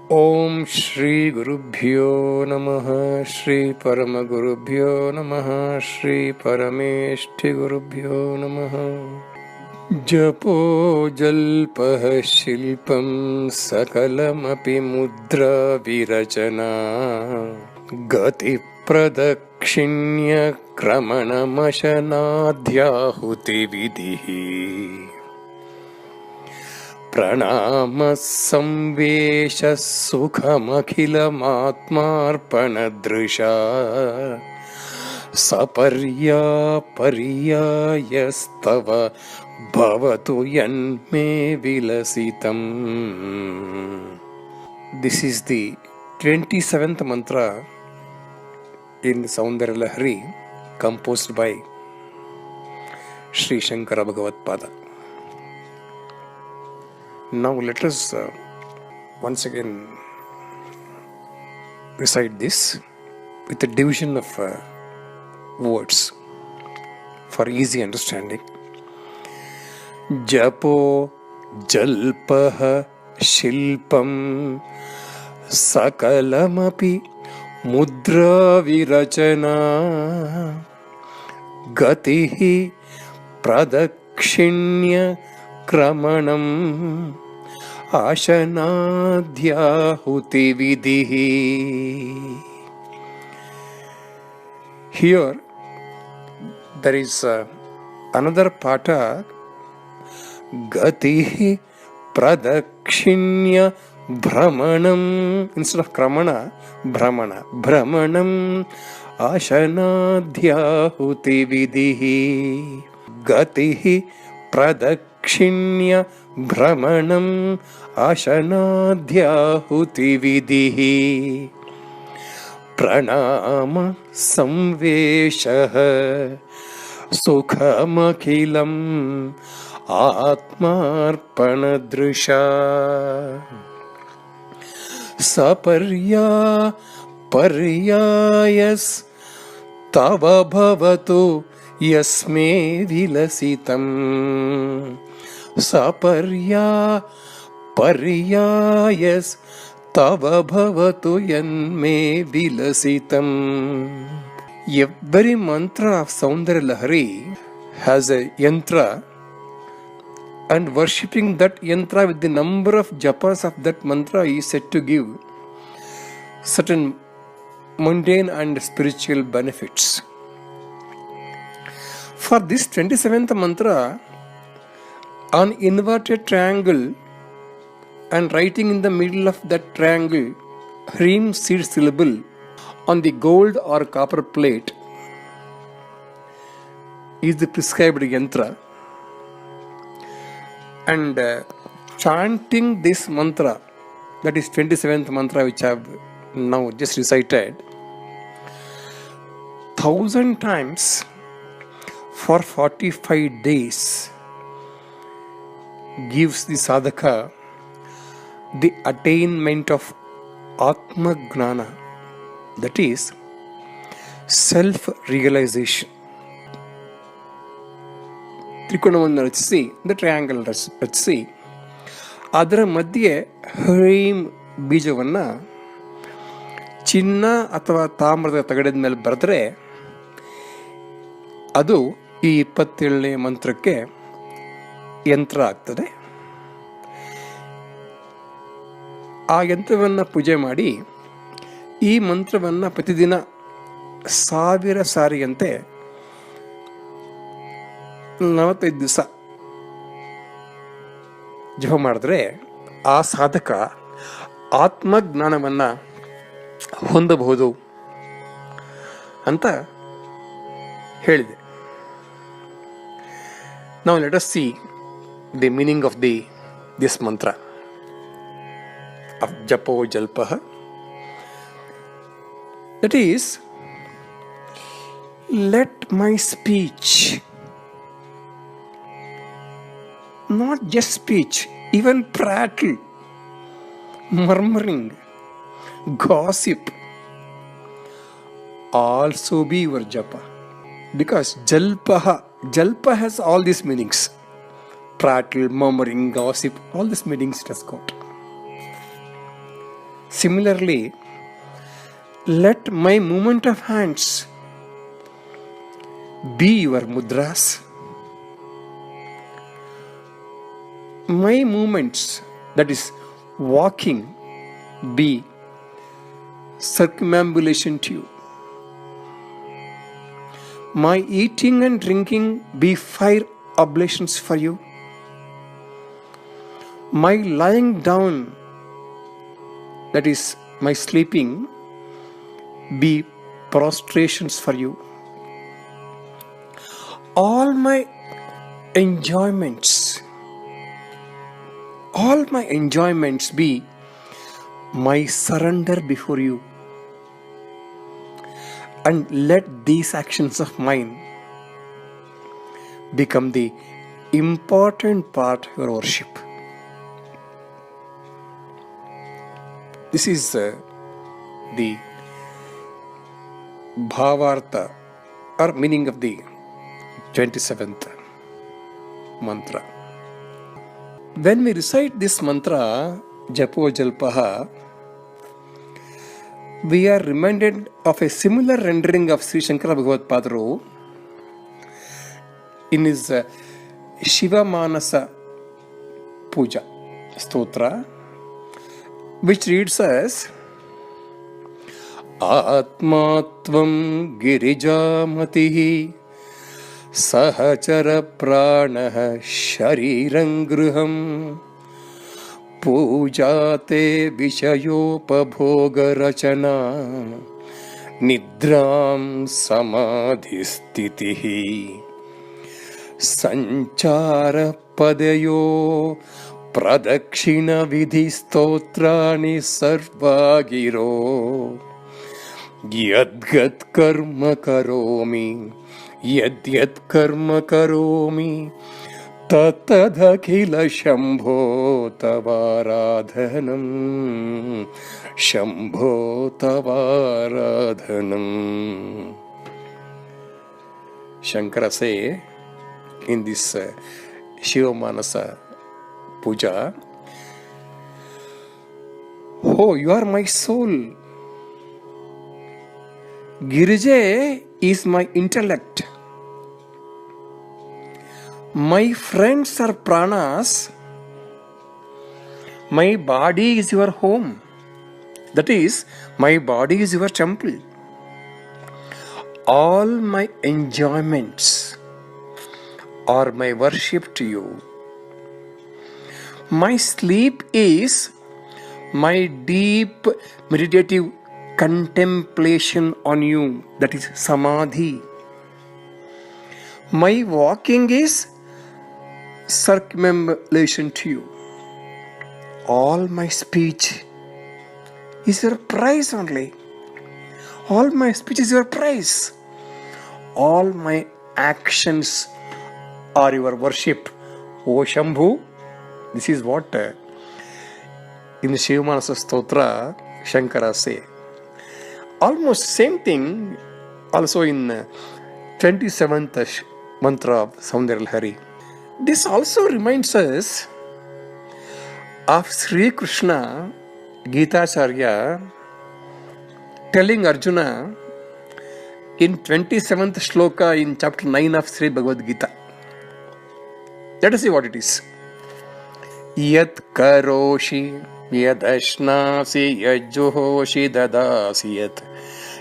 Om Shri Gurubhyo Namaha Shri Paramagurubhyo Namaha Shri Parameshthi Gurubhyo Namaha Japo Jalpah Shilpam Sakalamapi Mudra Virachana Gati Pradakshinya Kramanamashanadhyahuti Vidhi Pranama Samvesha Sukhamakhilamatmarpanadrisha Saparya Pariyayastava Bhavatu Yanme Vilasitam. This is the 27th mantra in Soundarya Lahari, composed by Sri Shankara Bhagavatpada. Now let us once again recite this with a division of words for easy understanding. Japo Jalpah Shilpam Sakalamapi Mudra Virachana Gatihi Pradakshinya Kramanam Ashanadhyahuti Vidhi. Here there is another pata, Gati Pradakshinya Brahmanam. Instead of Kramana, Brahmana. Brahmanam Ashanadhyahuti Vidhi. Gati Pradakshinya Brahmanam Ashanadhyahuti Vidhi. Pranama Samvesha Sukhamakhilam Atmarpanadrisha Saparya Pariyayas Tava Bhavatu Yasme Vilasitam. Saparya Pariyayas Tava Bhavatu Yanme Vilasitam. Every mantra of Soundarya Lahari has a yantra, and worshipping that yantra with the number of japas of that mantra is said to give certain mundane and spiritual benefits. For this 27th mantra, an inverted triangle and writing in the middle of that triangle Hrim seed syllable on the gold or copper plate is the prescribed yantra, and chanting this mantra, that is 27th mantra which I have now just recited, 1,000 times for 45 days gives the sadhaka the attainment of Atmanandanatha, that is self-realization. ತ್ರಿಕೋನವನ್ನು ರಚಿಸಿ, the triangle ರಚಿಸಿ, ಅದರ ಮಧ್ಯೆ ಹ್ರೀಂ ಬೀಜವನ್ನು ಚಿನ್ನ ಅಥವಾ ತಾಮ್ರದ ತಗಡಿದ ಮೇಲೆ ಬರೆದ್ರೆ ಅದು ಈ 27ನೇ ಮಂತ್ರಕ್ಕೆ ಯಂತ್ರ ಆಗ್ತದೆ. ಆ ಯಂತ್ರವನ್ನು ಪೂಜೆ ಮಾಡಿ ಈ ಮಂತ್ರವನ್ನು ಪ್ರತಿದಿನ 1000 ಸಾರಿಯಂತೆ 45 ದಿವಸ ಜಪ ಮಾಡಿದ್ರೆ ಆ ಸಾಧಕ ಆತ್ಮಜ್ಞಾನವನ್ನು ಹೊಂದಬಹುದು ಅಂತ ಹೇಳಿದೆ. Now let us see the meaning of this mantra of Japo Jalpah. That is, let my speech, not just speech, even prattle, murmuring, gossip, also be your japa. Because Jalpah has all these meanings. Prattle, murmuring, gossip, all these meanings it has got. Similarly, let my movement of hands be your mudras. My movements, that is walking, be circumambulation to you. My eating and drinking be fire oblations for you. My lying down, that is my sleeping, be prostrations for you. All my enjoyments be my surrender before you. And let these actions of mine become the important part of your worship. This is the Bhavartha or meaning of the 27th mantra. When we recite this mantra, Japo Jalpah, we are reminded of a similar rendering of Sri Shankara Bhagavad Padaru in his Shiva Manasa Puja Stotra, which reads as Atmatvam Girijamatihi Sahachara Pranaha Sharirang Gruham Pujate Vishayopabhoga Rachana Nidram Samadhistitihi Sanchara Padayo Pradakshina Vidhi Stotrani Sarvagiro Yadgat Karma Karomi Yadyat Karma Karomi Tatadhakila Shambho Tavaradhanam Shambho Tavaradhanam. Shankara say in this Shiva Manasa Puja, oh, you are my soul. Girije is my intellect. My friends are pranas. My body is your home. That is, my body is your temple. All my enjoyments are my worship to you. My sleep is my deep meditative contemplation on you. That is samadhi. My walking is circumambulation to you. All my speech is your praise only. All my speech is your praise. All my actions are your worship. O Shambhu, this is what in the Shiva Manasa Stotra Shankara say. Almost same thing also in 27th mantra of Soundarya Lahari. This also reminds us of Sri Krishna Gitacharya telling Arjuna in 27th shloka in chapter 9 of Sri Bhagavad Gita. Let us see what it is. Yat karoshi yad ashnasi yad juhoshi dadasi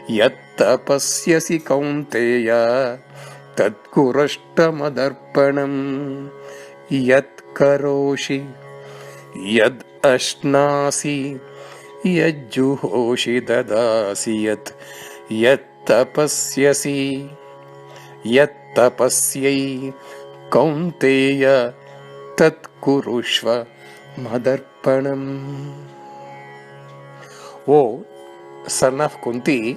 yat tapasyasi kaunteya tad kurashtamadarpanam yat karoshi yad ashnasi yad juhoshi dadasi yat tapasyasi yat tapasyai kaunteya tat kurushva madarpanam. Oh, son of Kunti,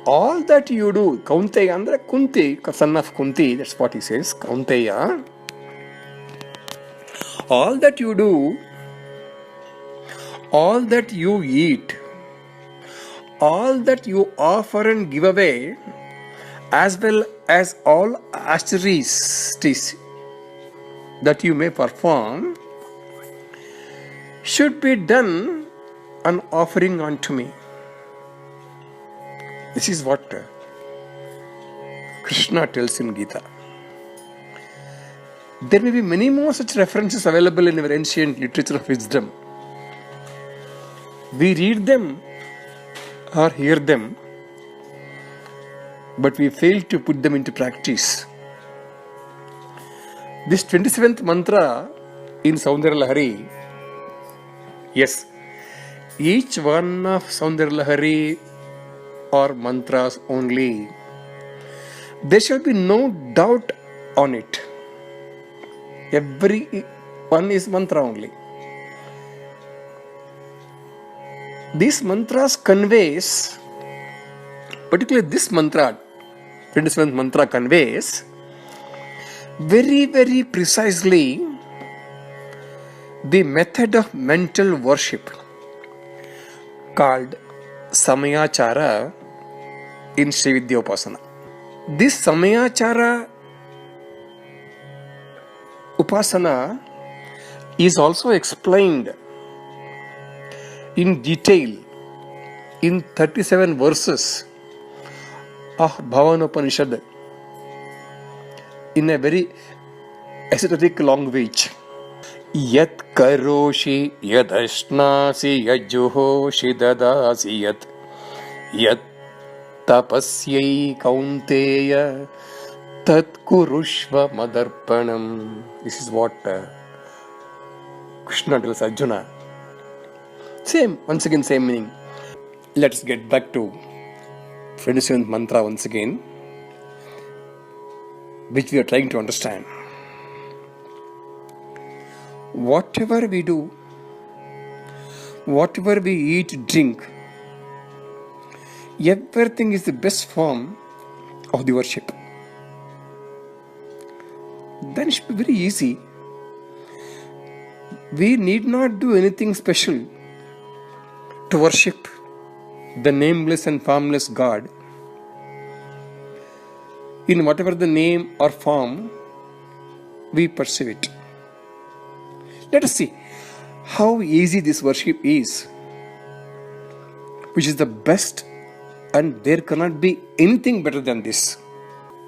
all that you do, Kaunteya andre Kunti, son of Kunti, that's what he says, Kaunteya, all that you do, all that you eat, all that you offer and give away, as well as all austerities that you may perform, should be done an offering unto me. This is what Krishna tells in Gita. There may be many more such references available in our ancient literature of wisdom. We read them or hear them, but we fail to put them into practice. This 27th mantra in Soundarya Lahari, yes, each one of Soundarya Lahari or mantras only, there shall be no doubt on it. Every one is mantra only. These mantras conveys, particularly this mantra, 27th mantra conveys very, very precisely the method of mental worship called Samayachara in Sri Vidya Upasana. This Samayachara Upasana is also explained in detail in 37 verses of Bhavanopanishad in a very esoteric language. Yat karoshi yadashnasi yajuhoshi dadasi yat tapasyai kaunteya tat kurushva madarpanam. This is what Krishna tells Arjuna. Once again, same meaning. Let's get back to 27th mantra once again, which we are trying to understand. Whatever we do, whatever we eat, drink, everything is the best form of the worship. Then it should be very easy. We need not do anything special to worship the nameless and formless God in whatever the name or form we perceive it. Let us see how easy this worship is, which is the best, and there cannot be anything better than this.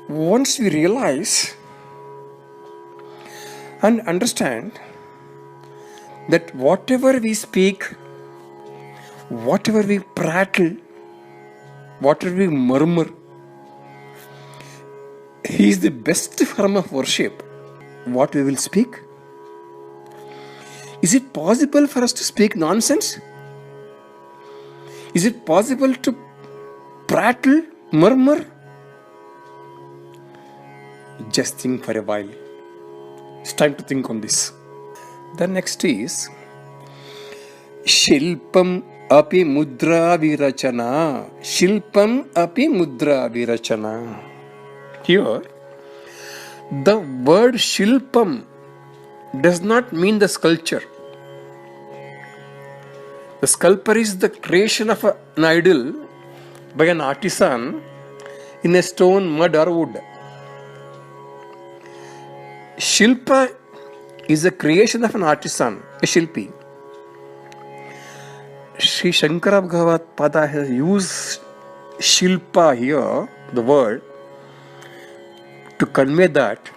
Once we realize and understand that whatever we speak, whatever we prattle, whatever we murmur, is the best form of worship. What we will speak? Is it possible for us to speak nonsense? Is it possible to prattle, murmur? Just think for a while. It's time to think on this. The next is Shilpam api mudra virachana. Shilpam api mudra virachana. Here, the word Shilpam does not mean the sculpture. The sculpture is the creation of an idol by an artisan in a stone, mud or wood. Shilpa is the creation of an artisan, a Shilpi. Sri Shankara Bhagavad Pada has used Shilpa here, the word, to convey that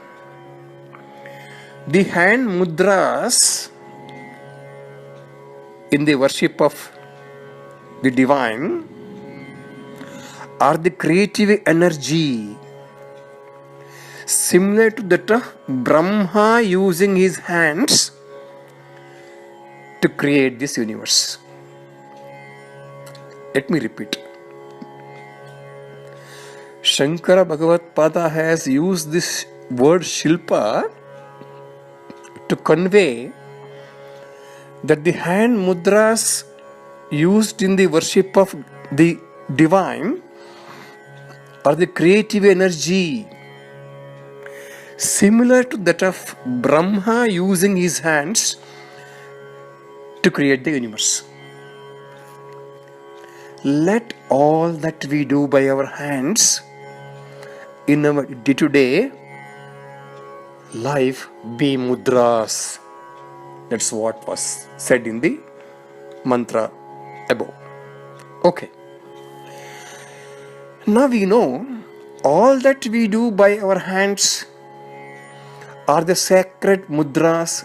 the hand mudras in the worship of the divine are the creative energy similar to that of Brahma using his hands to create this universe. Let me repeat. Shankara Bhagavad Pada has used this word Shilpa to convey that the hand mudras used in the worship of the divine are the creative energy similar to that of Brahma using his hands to create the universe. Let all that we do by our hands in our day-to-day life be mudras. That's what was said in the mantra above. Okay. Now we know all that we do by our hands are the sacred mudras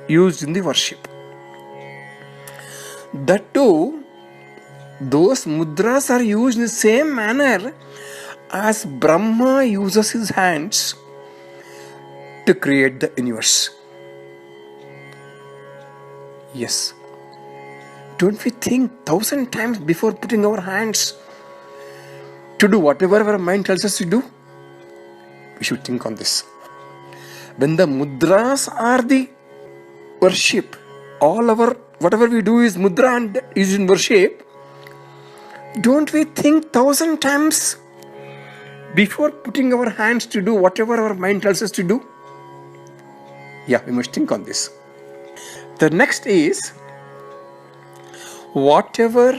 used in the worship. That too, those mudras are used in the same manner as Brahma uses his hands to create the universe. Yes. Don't we think 1,000 times before putting our hands to do whatever our mind tells us to do? We should think on this. When the mudras are the worship, whatever we do is mudra and is in worship, don't we think 1,000 times before putting our hands to do whatever our mind tells us to do? Yeah, we must think on this. The next is, whatever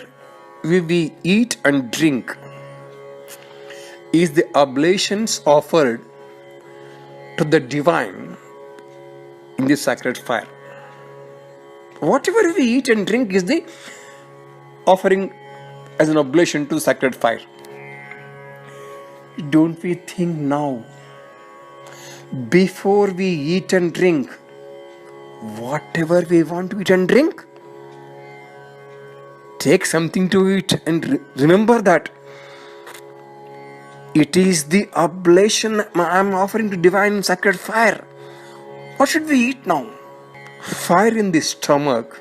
we eat and drink is the oblations offered to the divine in the sacred fire. Whatever we eat and drink is the offering as an oblation to the sacred fire. Don't we think now, before we eat and drink, whatever we want to eat and drink, take something to eat and remember that it is the oblation I am offering to divine sacred fire. What should we eat now? Fire in the stomach,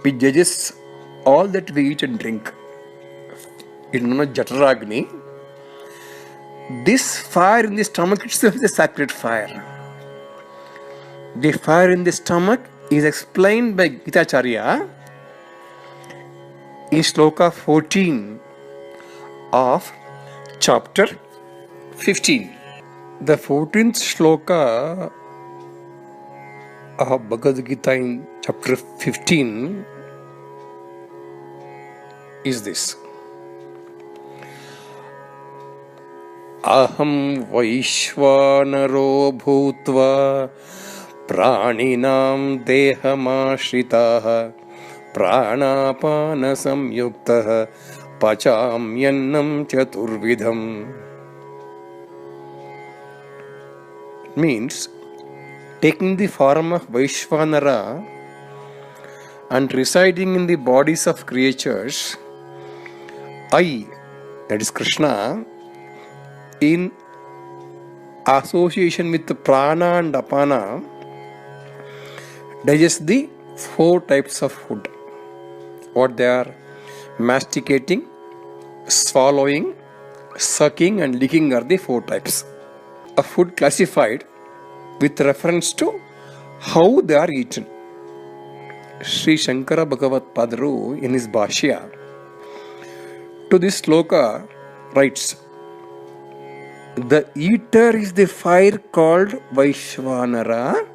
which judges all that we eat and drink. It is known as Jataragni. This fire in the stomach itself is a sacred fire. The fire in the stomach is explained by Gitacharya in Shloka 14 of chapter 15. The 14th Shloka of Bhagavad Gita in chapter 15 is this. Aham Vaishvanaro Bhutva Praninam Dehamashritah Pranapana Samyuktah Pachamyannam Chaturvidham. Means, taking the form of Vaishvanara and residing in the bodies of creatures, I, that is Krishna, in association with the prana and apana, digest the 4 types of food. What they are? Masticating, swallowing, sucking and licking are the 4 types of food classified with reference to how they are eaten. Sri Shankara Bhagavat Padaru in his Bhashya to this sloka writes, the eater is the fire called Vaishvanara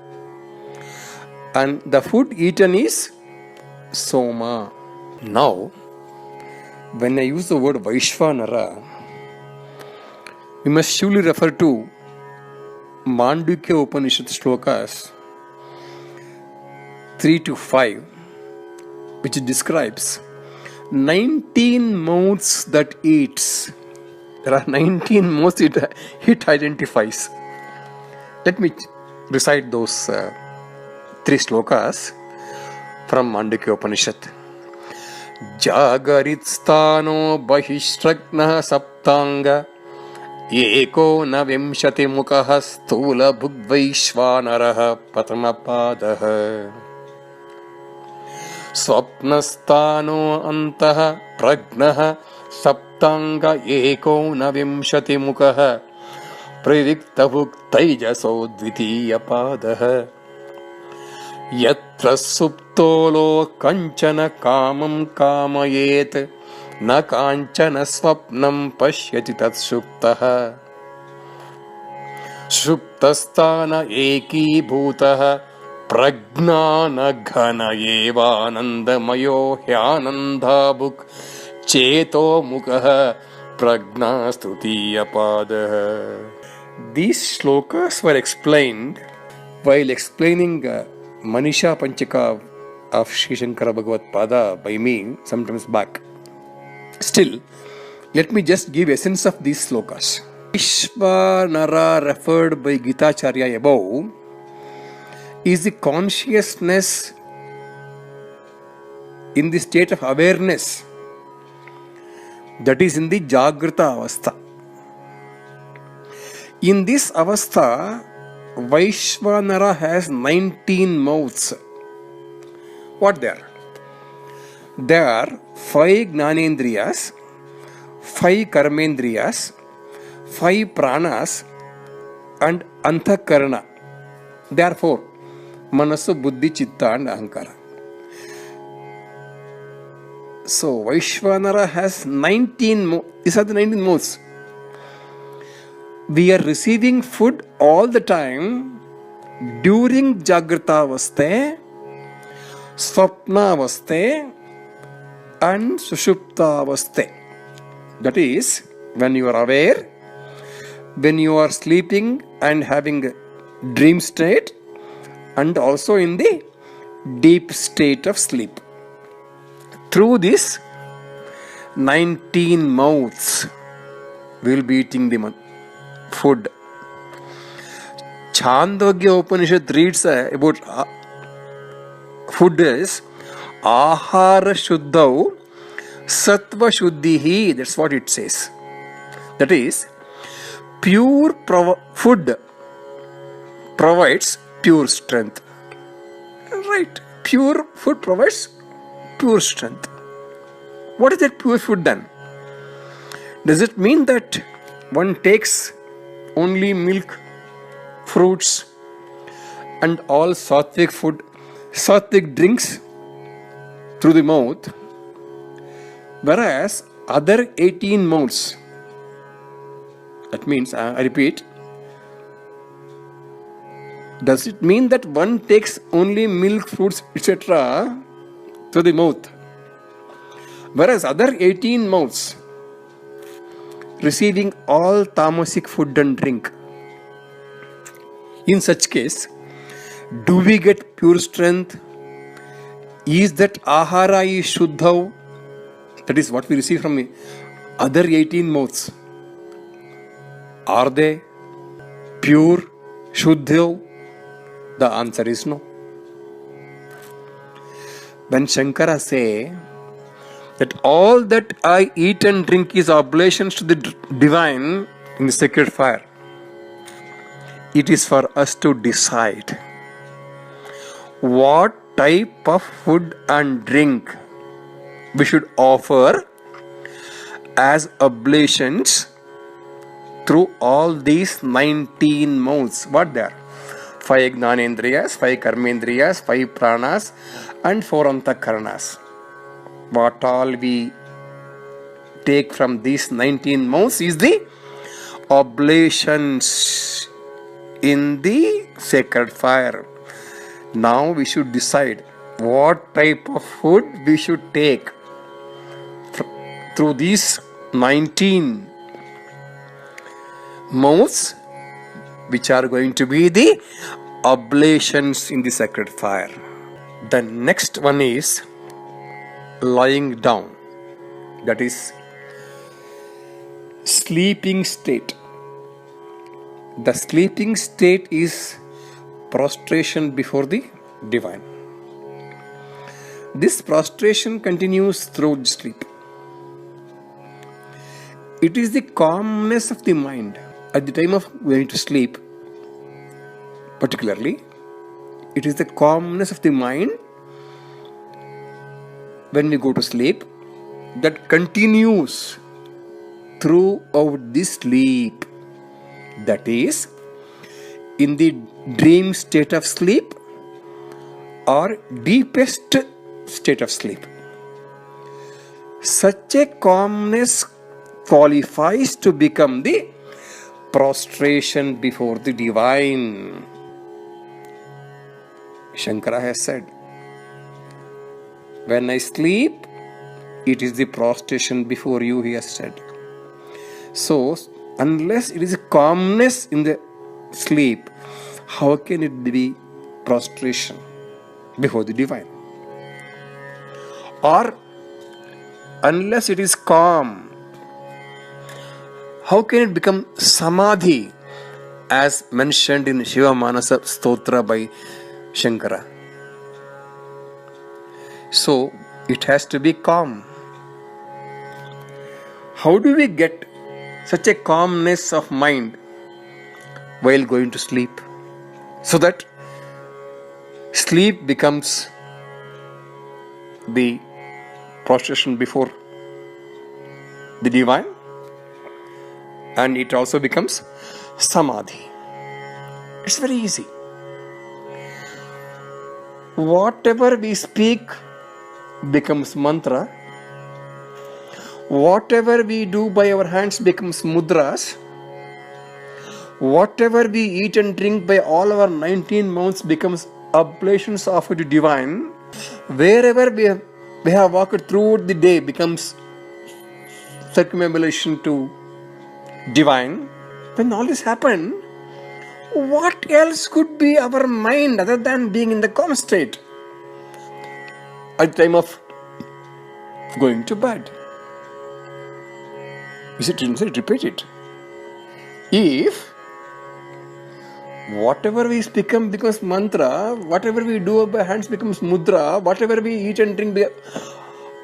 and the food eaten is Soma. Now, when I use the word Vaishvanara, we must surely refer to Mandukya Upanishad slokas 3 to 5, which describes 19 mouths that eats. There are 19 mouths it identifies. Let me recite those 3 slokas from Mandukya Upanishad. Jagaritstano Bahishtragna Saptanga Eko Navimshati Mukha Stula Bhugvaishvanaraha Patamapadaha Swapnastano Antaha Pragnaha Saptanga Eko Navimshati Mukha Pridikta Taijaso Dvitiya Padaha Yatra Suptolo Kanchana Kamam Kamayet Na Kanchana Swapnam Pashyati Tat Shuptaha Shuptastana Eki Bhutaha Pragnana Ghana Evananda Mayo Hyanandhabuk Cheto Mukha Pragna Stutiya Padaha. These shlokas were explained while explaining Manisha Panchaka of Sri Shankara Bhagavad Pada by me sometimes back. Still, let me just give essence of these slokas. Vishwanara referred by Gitacharya above is the consciousness in the state of awareness that is in the Jagrata Avastha. In this Avastha, Vaishwanara has 19 mouths. What they are? There are 5 Gnanendriyas, 5 Karmendriyas, 5 Pranas and Anthakarana. Therefore, Manasu, Buddhi, Chitta and Ahankara. So, Vaishwanara has 19 mouths. These are the 19 mouths. We are receiving food all the time during Jagrata Avaste, Swapna Avaste and Sushupta Avaste. That is, when you are aware, when you are sleeping and having a dream state, and also in the deep state of sleep. Through this 19 mouths, we will be eating the food. Chandogya Upanishad reads about food is Ahara Shuddhau Sattva Shuddhihi. That's what it says. That is, pure food provides pure strength. Right. Pure food provides pure strength. What is that pure food then? Does it mean that one takes only milk, fruits and all sattvic food, sattvic drinks through the mouth, whereas other 18 mouths, that means, I repeat, does it mean that one takes only milk, fruits, etc. through the mouth, whereas other 18 mouths receiving all tamasic food and drink? In such case, do we get pure strength? Is that ahara is shuddhav? That is what we receive from the other 18 mouths. Are they pure, shuddhav? The answer is no. When Shankara say that all that I eat and drink is oblations to the divine in the sacred fire, it is for us to decide what type of food and drink we should offer as oblations through all these 19 mouths. What they are? 5 Gnanendriyas, 5 Karmendriyas, 5 Pranas and 4 Anthakaranas. What all we take from these 19 mouths is the oblations in the sacred fire. Now we should decide what type of food we should take through these 19 mouths, which are going to be the oblations in the sacred fire. The next one is lying down, that is sleeping state. The sleeping state is prostration before the divine. This prostration continues throughout sleep. It is the calmness of the mind at the time of going to sleep. Particularly, it is the calmness of the mind when we go to sleep that continues throughout the sleep. That is, in the dream state of sleep or deepest state of sleep. Such a calmness qualifies to become the prostration before the divine. Shankara has said, when I sleep, it is the prostration before you, he has said. So, unless it is a calmness in the sleep, how can it be prostration before the divine? or unless it is calm, how can it become samadhi as mentioned in Shiva Manasa Stotra by Shankara? So it has to be calm. How do we get such a calmness of mind while going to sleep? So that sleep becomes the prostration before the divine, and it also becomes samadhi. It's very easy. Whatever we speak becomes mantra. Whatever we do by our hands becomes mudras. Whatever we eat and drink by all our 19 mouths becomes oblations offered to divine. Wherever we have walked throughout the day becomes circumambulation to divine. When all this happened, what else could be our mind other than being in the calm state at the time of going to bed? Is it inside? Repeat it. If whatever we speak becomes mantra, whatever we do by hands becomes mudra, whatever we eat and drink,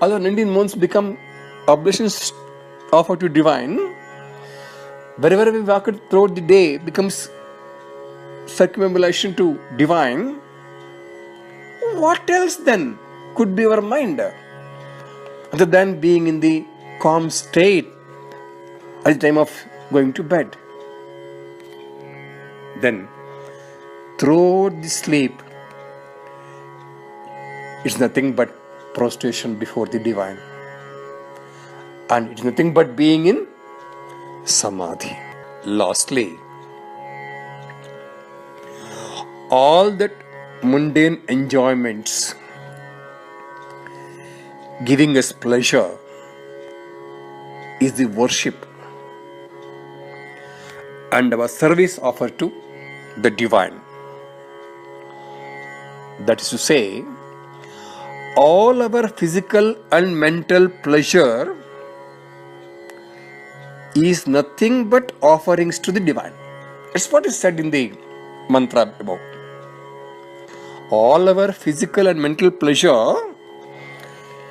other 19 months become oblations offered to divine, wherever we walk throughout the day becomes circumambulation to divine, what else then could be our mind other than being in the calm state at the time of going to bed? Then throughout the sleep, it's nothing but prostration before the divine, and it's nothing but being in samadhi. Lastly, all that mundane enjoyments giving us pleasure is the worship and our service offered to the divine. That is to say, all our physical and mental pleasure is nothing but offerings to the divine. That's what is said in the mantra above. All our physical and mental pleasure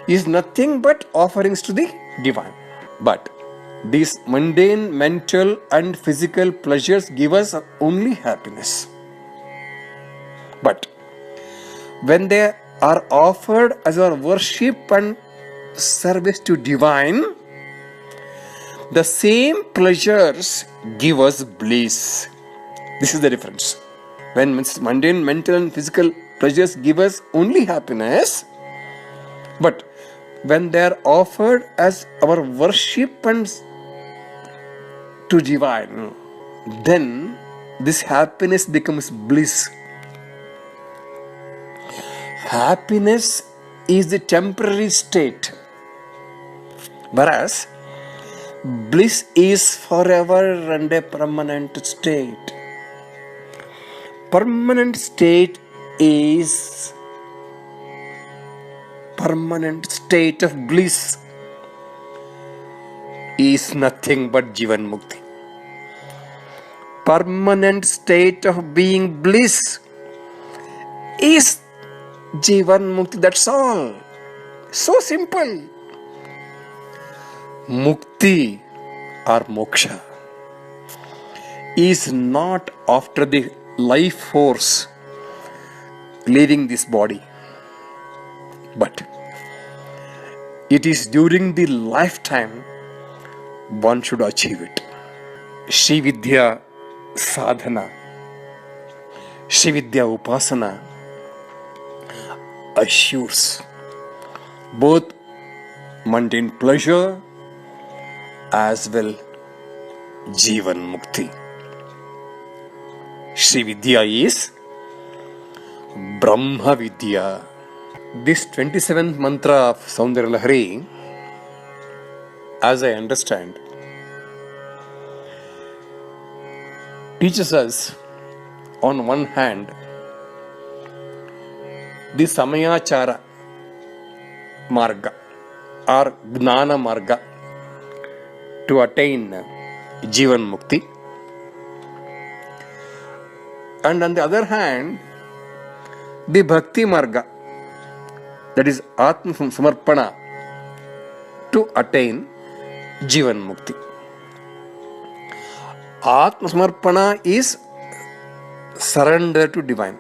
is nothing but offerings to the divine. But these mundane mental and physical pleasures give us only happiness. But when they are offered as our worship and service to divine, the same pleasures give us bliss. This is the difference. When mundane mental and physical pleasures give us only happiness, but when they are offered as our worship and to divine, then this happiness becomes bliss. Happiness is the temporary state, whereas bliss is forever and a permanent state. Permanent state is of bliss is nothing but Jivan Mukti. Permanent state of being bliss is Jivan Mukti. That's all. So simple. Mukti or moksha is not after the life force leaving this body, but it is during the lifetime one should achieve it. Shri Vidya sadhana, Shri Vidya upasana assures both mundane pleasure as well Jivan Mukti. Shri Vidya is Brahma Vidya. This 27th mantra of Soundarya Lahari, as I understand, teaches us on one hand the Samayachara marga or gnana marga to attain Jivan Mukti. And on the other hand, the Bhakti Marga, that is Atma Samarpana, to attain Jivan Mukti. Atma Samarpana is surrender to divine.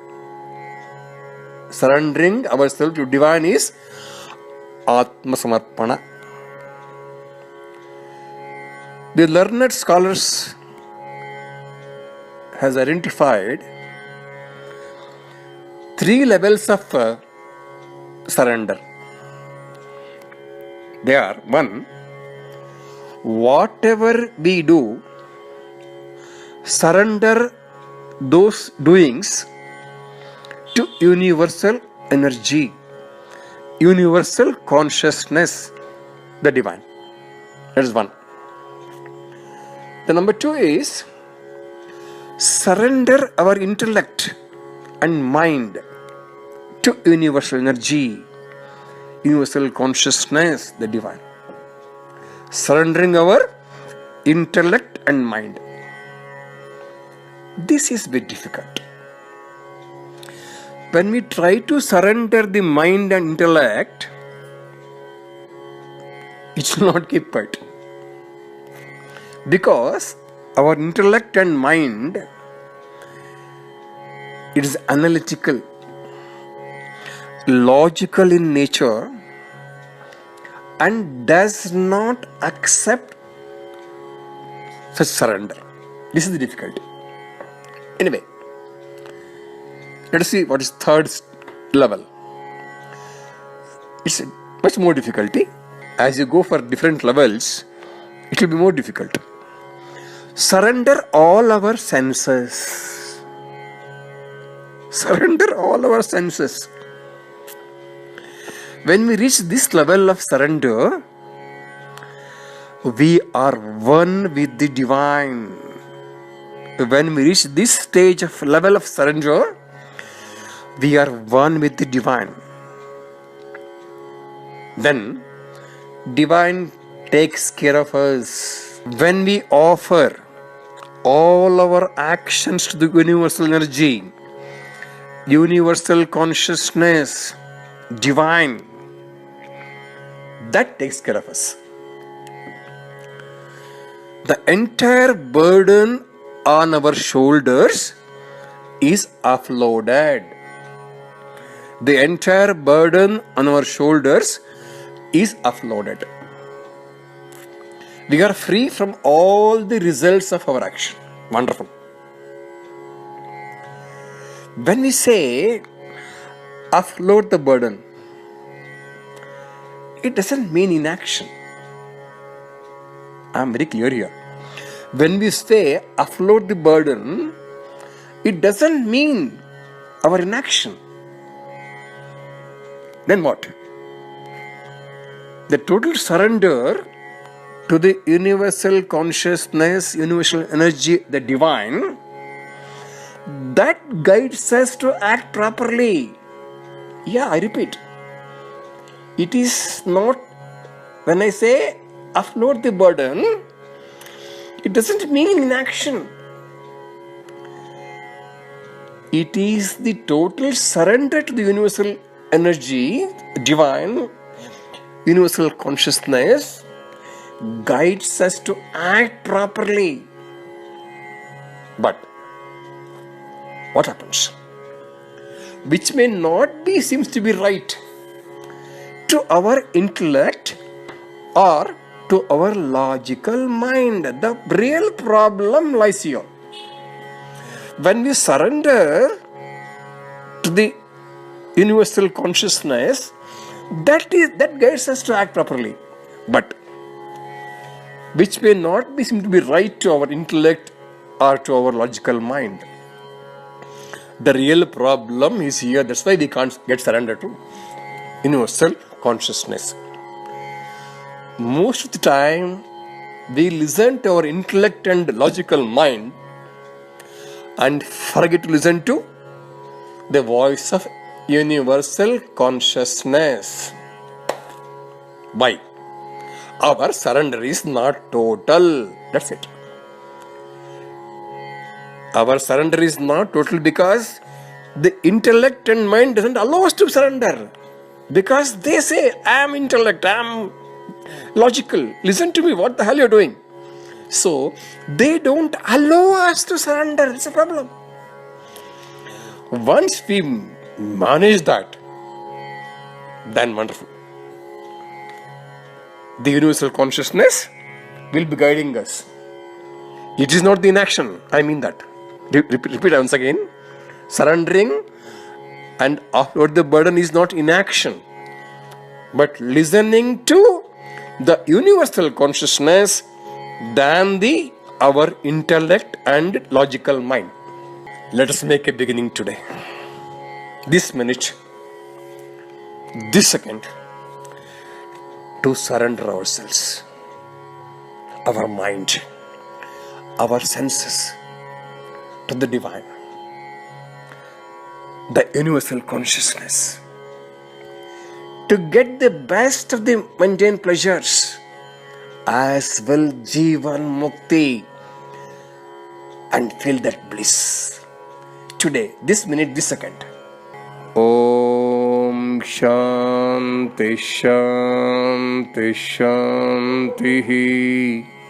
Surrendering ourselves to divine is Atma Samarpana. The learned scholars has identified 3 levels of surrender. They are: 1, whatever we do, surrender those doings to universal energy, universal consciousness, the divine. That is 1. The number 2 is surrender our intellect and mind to universal energy, universal consciousness, the divine. Surrendering our intellect and mind. This is very difficult. When we try to surrender the mind and intellect, it will not keep quiet. Because our intellect and mind, it is analytical, logical in nature, and does not accept such surrender. This is the difficulty. Anyway, let us see what is 3rd level. It's much more difficulty. As you go for different levels, it will be more difficult. Surrender all our senses. Surrender all our senses. When we reach this level of surrender, we are one with the divine. When we reach this stage of level of surrender, we are one with the divine. Then, divine takes care of us. When we offer all our actions to the universal energy, universal consciousness, divine, that takes care of us. The entire burden on our shoulders is offloaded. The entire burden on our shoulders is offloaded. We are free from all the results of our action. Wonderful. When we say offload the burden, it doesn't mean inaction. I am very clear here. When we say offload the burden, it doesn't mean our inaction. Then what? The total surrender to the universal consciousness, universal energy, the divine, that guides us to act properly. Yeah, I repeat. It is not, when I say offload the burden, it doesn't mean inaction. It is the total surrender to the universal energy, divine, universal consciousness, guides us to act properly. But what happens? Which may not be, seems to be right to our intellect or to our logical mind. The real problem lies here. When we surrender to the universal consciousness, that guides us to act properly. But which may not be seem to be right to our intellect or to our logical mind. The real problem is here. That's why we can't get surrendered to universal consciousness. Most of the time, we listen to our intellect and logical mind and forget to listen to the voice of universal consciousness. Why? Our surrender is not total. That's it. Our surrender is not total because the intellect and mind doesn't allow us to surrender. Because they say, I am intellect, I am logical. Listen to me, what the hell you're doing? So, they don't allow us to surrender. It's a problem. Once we manage that, then wonderful. The universal consciousness will be guiding us. It is not the inaction. I mean that. Repeat once again. Surrendering and offload the burden is not inaction, but listening to the universal consciousness than our intellect and logical mind. Let us make a beginning today. This minute, this second, to surrender ourselves, our mind, our senses to the divine, the universal consciousness, to get the best of the mundane pleasures as well Jivan Mukti and feel that bliss. Today, this minute, this second. Om Shanti Shanti Shanti.